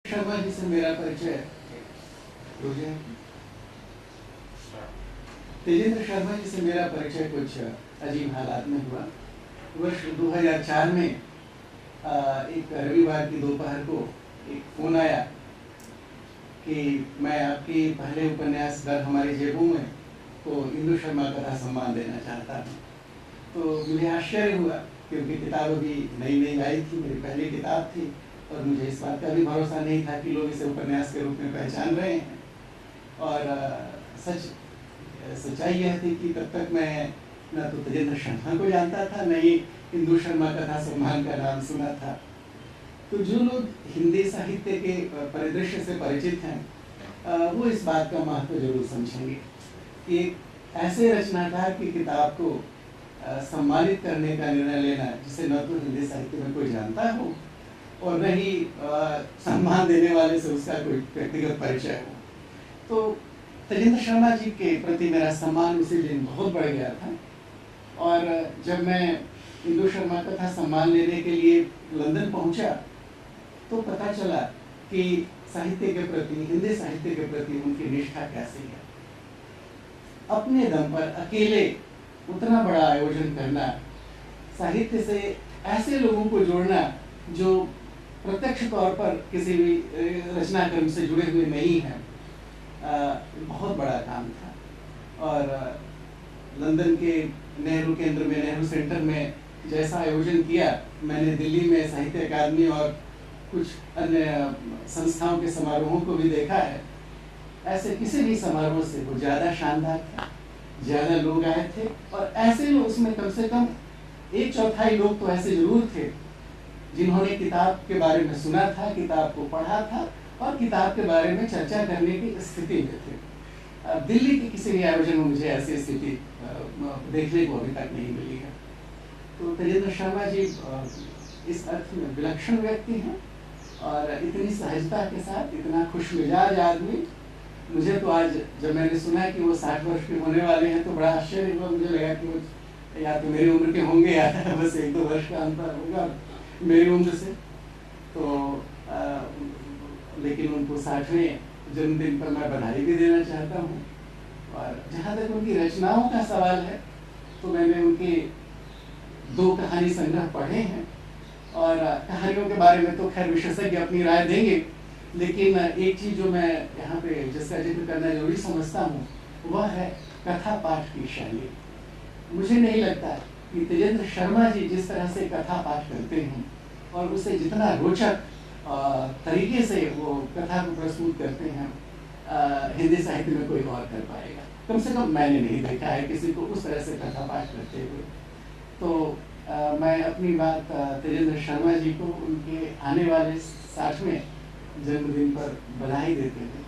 शर्मा जी से मेरा परिचय तेजेंद्र शर्मा जी से मेरा परिचय कुछ अजीब हालात में हुआ। वर्ष 2004 में एक रविवार की दोपहर को एक फोन आया कि मैं आपके पहले उपन्यास दर हमारी जेबों में को इंदु शर्मा कथा सम्मान देना चाहता हूँ। तो मुझे आश्चर्य हुआ क्योंकि किताब अभी नई नई आई थी, मेरी पहली किताब थी और मुझे इस बात का भी भरोसा नहीं था कि लोग इसे उपन्यास के रूप में पहचान रहे हैं। और सच्चाई यह थी कि तब तक मैं न तो तेजेंद्र शर्मा को जानता था, न ही इंदु शर्मा कथा सम्मान का नाम सुना था। तो जो लोग हिंदी साहित्य के परिदृश्य से परिचित हैं वो इस बात का महत्व जरूर समझेंगे कि ऐसे रचनाकार की किताब को सम्मानित करने का निर्णय लेना जिसे न तो हिंदी साहित्य में कोई जानता हो और न ही सम्मान देने वाले से उसका कोई व्यक्तिगत परिचय हो। तो तेजेंद्र शर्मा जी के प्रति मेरा सम्मान उसी दिन बहुत बढ़ गया था। और जब मैं इंदु शर्मा कथा सम्मान लेने के लिए लंदन पहुंचा तो पता चला कि साहित्य के प्रति, हिंदी साहित्य के प्रति उनकी निष्ठा कैसी है। अपने दम पर अकेले उतना बड़ा आयोजन करना, साहित्य से ऐसे लोगों को जोड़ना जो प्रत्यक्ष तौर पर किसी भी रचनाक्रम से जुड़े हुए नहीं हैं, बहुत बड़ा काम था। और लंदन के नेहरू केंद्र में, नेहरू सेंटर में जैसा आयोजन किया, मैंने दिल्ली में साहित्य अकादमी और कुछ अन्य संस्थाओं के समारोहों को भी देखा है। ऐसे किसी भी समारोह से वो ज़्यादा शानदार था, ज़्यादा लोग आए थे और ऐसे लोग, उसमें कम से कम 1/4 लोग तो ऐसे जरूर थे जिन्होंने किताब के बारे में सुना था, किताब को पढ़ा था और किताब के बारे में चर्चा करने की स्थिति में थे। दिल्ली के किसी भी आयोजन में मुझे ऐसी स्थिति देखने को अभी तक नहीं मिली है। तो तेजेंद्र शर्मा जी इस अर्थ में विलक्षण व्यक्ति हैं और इतनी सहजता के साथ इतना खुशमिजाज आदमी। मुझे तो आज जब मैंने सुना कि वो 60 वर्ष के होने वाले हैं तो बड़ा आश्चर्य हुआ। मुझे लगा कि वो या तो मेरी उम्र के होंगे या बस 1-2 वर्ष का अंतर होगा मेरी उम्र से। तो लेकिन उनको 60वें जन्मदिन पर मैं बधाई भी देना चाहता हूँ। और जहाँ तक उनकी रचनाओं का सवाल है तो मैंने उनके 2 कहानी संग्रह पढ़े हैं और कहानियों के बारे में तो खैर विशेषज्ञ अपनी राय देंगे, लेकिन एक चीज़ जो मैं यहाँ पे जिसका जिक्र करना जरूरी समझता हूँ वह है कथा पाठ की शैली। मुझे नहीं लगता कि तेजेंद्र शर्मा जी जिस तरह से कथा पाठ करते हैं और उसे जितना रोचक तरीके से वो कथा को प्रस्तुत करते हैं, हिंदी साहित्य में कोई और कर पाएगा। कम से कम मैंने नहीं देखा है किसी को उस तरह से कथा पाठ करते हुए। तो मैं अपनी बात तेजेंद्र शर्मा जी को उनके आने वाले 60वें जन्मदिन पर बधाई देते हुए